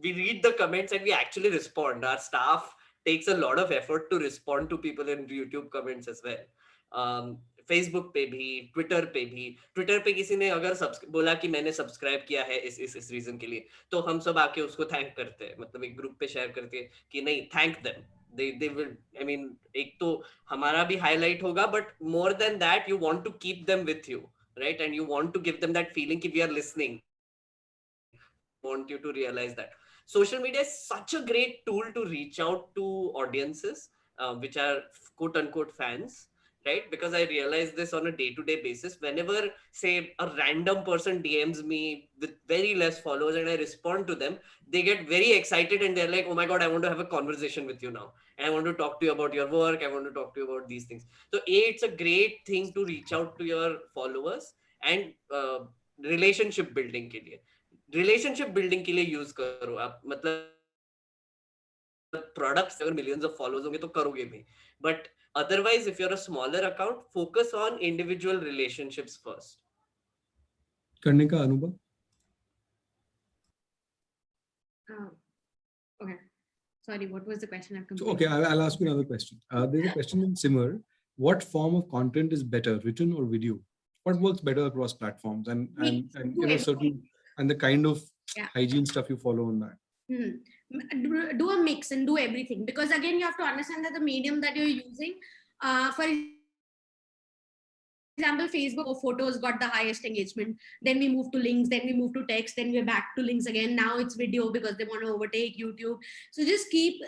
we read the comments and we actually respond. Our staff takes a lot of effort to respond to people in YouTube comments as well. Facebook पे भी, Twitter पे भी. ट्विटर पे किसी ने अगर बोला कि मैंने सब्सक्राइब किया है इस रीजन के लिए, तो हम सब आके उसको थैंक करते हैं, मतलब एक ग्रुप पे शेयर करके कि नहीं, thank them. they will, I mean, एक तो हमारा भी हाईलाइट होगा, but more than that you want to keep them with you, right? And you want to give them that feeling कि we are listening. Want you to realize that social media is such a great tool to reach out to audiences which are quote unquote fans, right? Because I realize this on a day-to-day basis. Whenever, say, a random person DMs me with very less followers and I respond to them, they get very excited and they're like, oh my God, I want to have a conversation with you now. And I want to talk to you about your work. I want to talk to you about these things. So it's a great thing to reach out to your followers and relationship building के लिए. Relationship building के लिए use करो आप. मतलब products अगर millions of followers होंगे तो करोगे भी, but otherwise if you are a smaller account, focus on individual relationships first. करने का अनुभव Okay. Sorry, what was the question? I've So, completely. okay, I'll ask you another question. There's a question in Simmer. What form of content is better, written or video? What works better across platforms and Do you know everything. certain and the kind of Yeah. hygiene stuff you follow on that? Do a mix and do everything, because again you have to understand that the medium that you're using, for example, Facebook or photos got the highest engagement. Then we move to links, then we move to text, then we're back to links again. Now it's video because they want to overtake YouTube. So just keep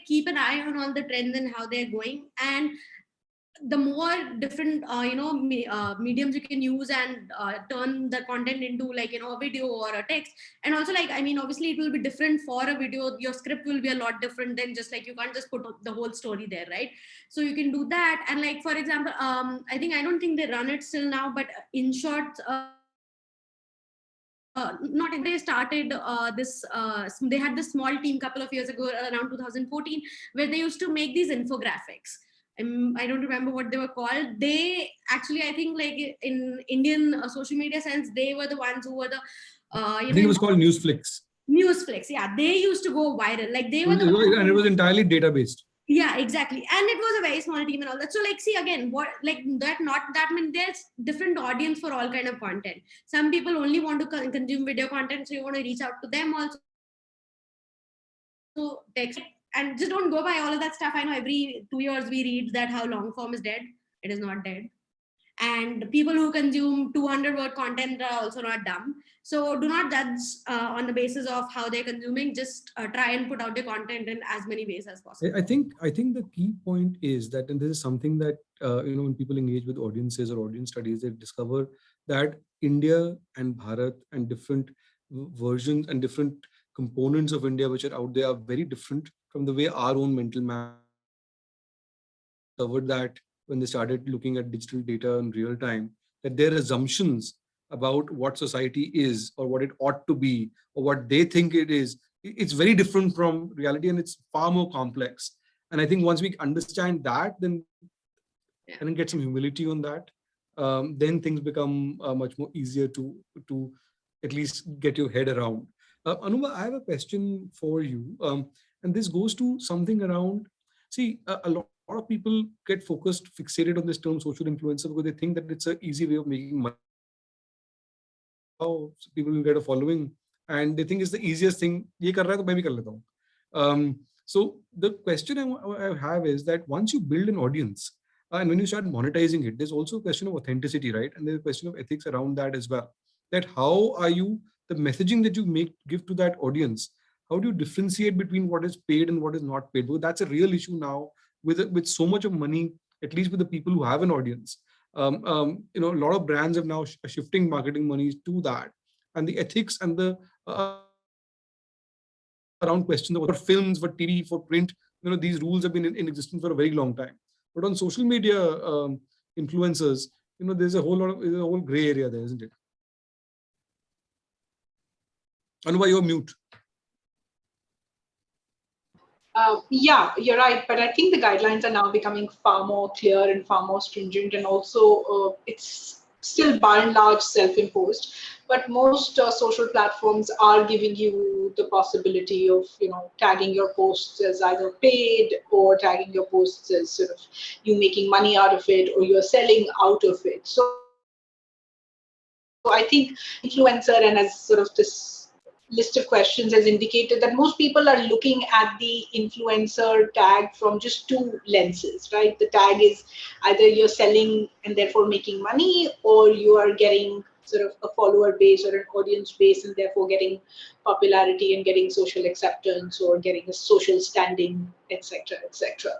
keep an eye on all the trends and how they're going. And the more different mediums you can use and turn the content into a video or a text. And also obviously it will be different for a video. Your script will be a lot different than just you can't just put the whole story there, right? So you can do that. And for example, I don't think they run it still now, but in short, not they started this they had this small team couple of years ago around 2014 where they used to make these infographics. I don't remember what they were called. They actually, I think, in Indian social media sense, they were the ones who were the I think it was called Newsflix. Newsflix. Yeah, they used to go viral. They were the ones and it was entirely data based. Yeah, exactly. And it was a very small team and all that. So see again, what that not that means there's different audience for all kind of content. Some people only want to consume video content, so you want to reach out to them also. So text, and just don't go by all of that stuff. I know every 2 years we read that how long form is dead. It is not dead. And people who consume 200-word content are also not dumb. So do not judge on the basis of how they're consuming. Just try and put out the content in as many ways as possible. I think the key point is that, and this is something that when people engage with audiences or audience studies, they discover that India and Bharat and different versions and different components of India which are out there are very different from the way our own mental map covered that when they started looking at digital data in real time, that their assumptions about what society is or what it ought to be or what they think it is, it's very different from reality and it's far more complex. And I think once we understand that, then and get some humility on that, then things become much more easier to at least get your head around. Anuba, I have a question for you, and this goes to something around. See, a lot of people get fixated on this term social influencer because they think that it's an easy way of making money. So people will get a following, and they think it's the easiest thing. ये कर रहा है तो मैं भी कर लेता हूँ. So the question I have is that once you build an audience, and when you start monetizing it, there's also a question of authenticity, right? And there's a question of ethics around that as well. That how are you, the messaging that you give to that audience, how do you differentiate between what is paid and what is not paid? Because that's a real issue now with so much of money, at least with the people who have an audience. A lot of brands have now shifting marketing monies to that, and the ethics and the around questions about films, for TV, for print. These rules have been in existence for a very long time. But on social media influencers, there's a whole gray area there, isn't it? Anuba, you're mute. Yeah, you're right. But I think the guidelines are now becoming far more clear and far more stringent. And also, it's still by and large self-imposed. But most social platforms are giving you the possibility of, tagging your posts as either paid or tagging your posts as sort of you making money out of it or you're selling out of it. So I think influencer and as sort of this list of questions has indicated that most people are looking at the influencer tag from just two lenses, right? The tag is either you're selling and therefore making money, or you are getting sort of a follower base or an audience base and therefore getting popularity and getting social acceptance or getting a social standing, etc., etc.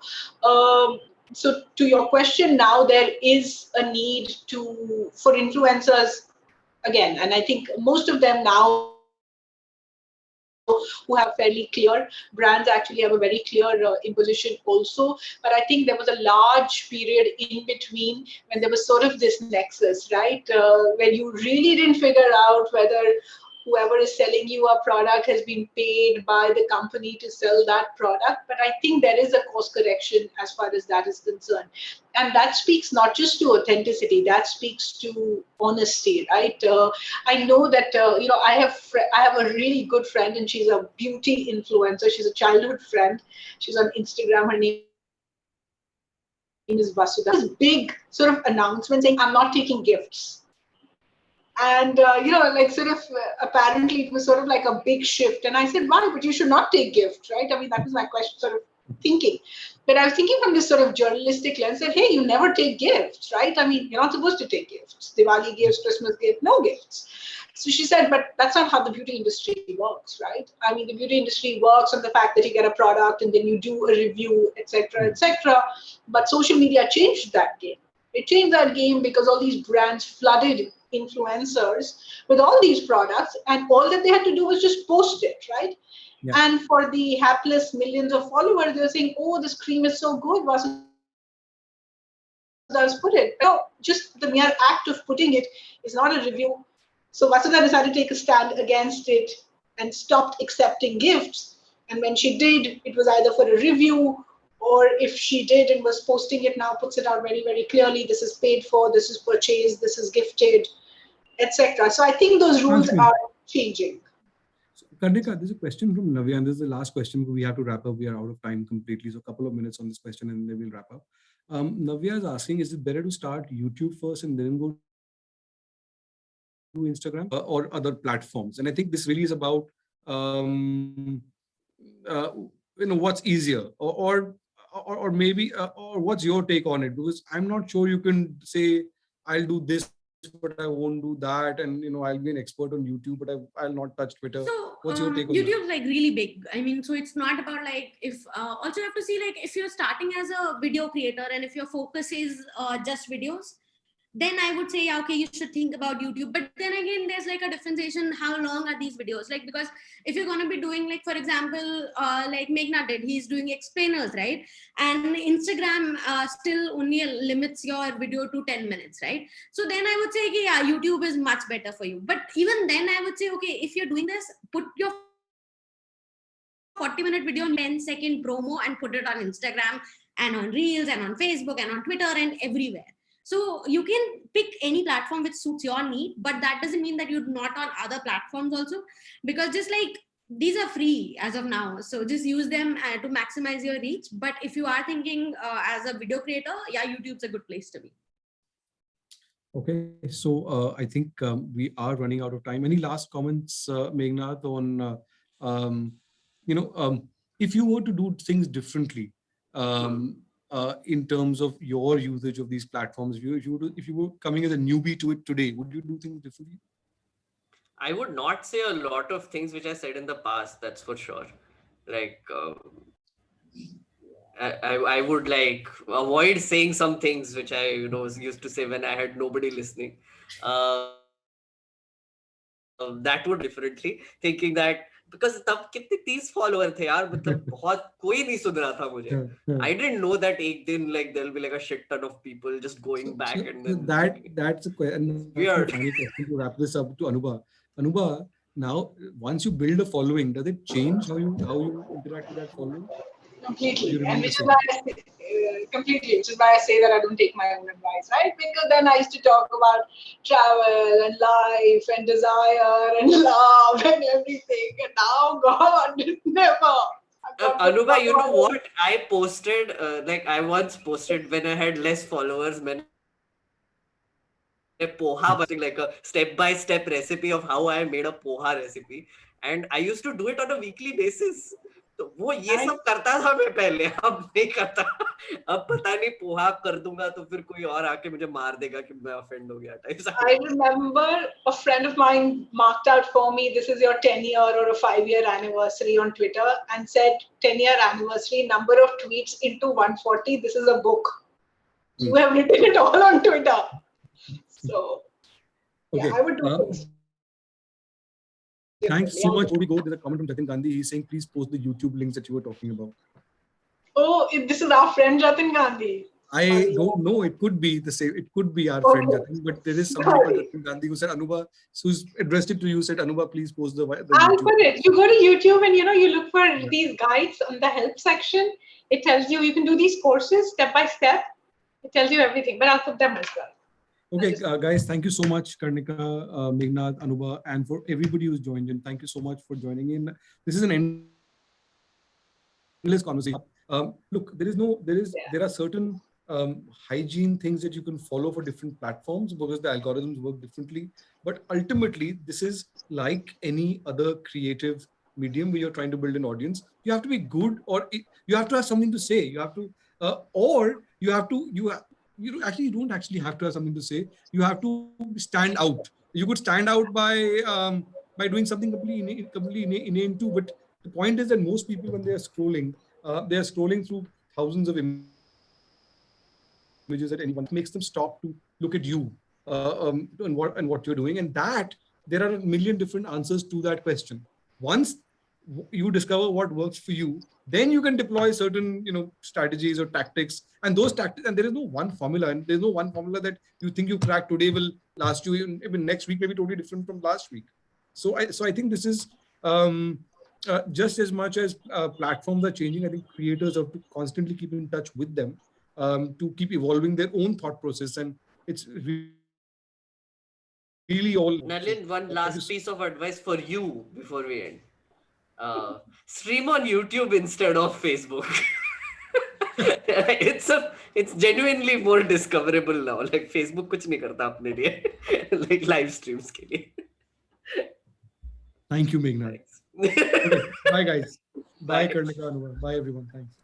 So to your question, now there is a need for influencers again, and I think most of them now who have fairly clear brands actually have a very clear imposition also. But I think there was a large period in between when there was sort of this nexus, right? Where you really didn't figure out whether whoever is selling you a product has been paid by the company to sell that product. But I think there is a course correction as far as that is concerned. And that speaks not just to authenticity, that speaks to honesty, right? I know that, I have a really good friend, and she's a beauty influencer. She's a childhood friend. She's on Instagram. Her name is Vasudha. This big sort of announcement saying, I'm not taking gifts. And, apparently it was sort of like a big shift. And I said, why? But you should not take gifts, right? I mean, that was my question, sort of thinking. But I was thinking from this sort of journalistic lens that, hey, you never take gifts, right? I mean, you're not supposed to take gifts. Diwali gifts, Christmas gifts, no gifts. So she said, but that's not how the beauty industry works, right? I mean, the beauty industry works on the fact that you get a product and then you do a review, etc., etc. But social media changed that game. It changed that game because all these brands flooded influencers with all these products, and all that they had to do was just post it, right? Yeah. And for the hapless millions of followers, they were saying, oh, this cream is so good, Vasudha has put it. No, just the mere act of putting it is not a review. So Vasudha decided to take a stand against it and stopped accepting gifts. And when she did, it was either for a review, or if she did and was posting it now, puts it out very, very clearly. This is paid for, this is purchased, this is gifted, etc. So I think those rules are changing. So, Karnika, there's a question from Navya, and this is the last question. We have to wrap up. We are out of time completely. So a couple of minutes on this question and then we'll wrap up. Navya is asking, is it better to start YouTube first and then go to Instagram or other platforms? And I think this really is about, what's easier or maybe, or what's your take on it? Because I'm not sure you can say, I'll do this, but I won't do that. And, I'll be an expert on YouTube, but I'll not touch Twitter. So what's your take on YouTube's like really big. I mean, so it's not about like, if also you have to see like if you're starting as a video creator and if your focus is just videos, then I would say, yeah, okay, you should think about YouTube. But then again, there's like a differentiation. How long are these videos? Like, because if you're going to be doing, like, for example, like Meghna did, he's doing explainers, right? And Instagram still only limits your video to 10 minutes, right? So then I would say, okay, yeah, YouTube is much better for you. But even then I would say, okay, if you're doing this, put your 40-minute video, 10-second promo and put it on Instagram and on Reels and on Facebook and on Twitter and everywhere. So you can pick any platform which suits your need, but that doesn't mean that you're not on other platforms also, because just like these are free as of now. So just use them to maximize your reach. But if you are thinking as a video creator, yeah, YouTube's a good place to be. Okay, so I think we are running out of time. Any last comments, Meghnad, on, if you were to do things differently, in terms of your usage of these platforms, if you were coming as a newbie to it today, would you do things differently? I would not say a lot of things which I said in the past, that's for sure. Like, I would like avoid saying some things which I used to say when I had nobody listening. That would differently, thinking that because तब कितने 30 follower थे यार, मतलब बहुत कोई नहीं सुन रहा था मुझे. I didn't know that एक दिन like there'll be like a shit ton of people just going back and then that's a question. Weird. Final question to wrap this up to Anubha. Anubha, now once you build a following, does it change how you interact with that following? Completely, and which is why I say, completely, which is why I say that I don't take my own advice, right? Because then I used to talk about travel and life and desire and love and everything, and now God, never. Anubha, you know what? I posted, I once posted when I had less followers, poha, like a step-by-step recipe of how I made a poha recipe, and I used to do it on a weekly basis. तो वो ये सब करता था मैं पहले, अब नहीं करता. अब पता नहीं पोहा कर दूंगा तो फिर कोई और आके मुझे मार देगा कि मैं offend हो गया. I remember a friend of mine marked out for me, this is your 10-year or a 5-year anniversary on Twitter, and said 10-year anniversary, number of tweets into 140. This is a book. You have written it all on Twitter. So, yeah, I would do this. Thanks so much. Before we go, there's a comment from Jatin Gandhi. He's saying, please post the YouTube links that you were talking about. Oh, this is our friend Jatin Gandhi. I don't know. It could be the same. It could be our friend Jatin, but there is somebody called Jatin Gandhi who said, Anuba, who's addressed it to you, said, Anuba, please post the I'll YouTube. put it. You go to YouTube and you look for these guides on the help section. It tells you can do these courses step by step. It tells you everything, but I'll put them as well. Okay, guys, thank you so much, Karnika, Meghnad, Anuba, and for everybody who's joined in. Thank you so much for joining in. This is an endless conversation. Look, there are certain hygiene things that you can follow for different platforms because the algorithms work differently. But ultimately, this is like any other creative medium where you're trying to build an audience. You have to be good, or you have to have something to say. You have to, or you have to, you actually don't actually have to have something to say. You have to stand out. You could stand out by doing something completely inane too. But the point is that most people, when they are scrolling through thousands of images at any one, makes them stop to look at you and what you're doing, and that there are a million different answers to that question. Once you discover what works for you, then you can deploy certain strategies or tactics, and those tactics, and there is no one formula, and there's no one formula that you think you crack today will last you even next week, maybe totally different from last week. So I think this is just as much as platforms are changing. I think creators have to constantly keep in touch with them to keep evolving their own thought process, and it's really all. Nalin, one last piece of advice for you before we end. Stream on YouTube instead of Facebook. It's genuinely more discoverable now. Like Facebook कुछ नहीं करता अपने लिए, like live streams के लिए. Thank you, Meghnad. Okay, bye guys. Bye, Karnika. Bye everyone. Thanks.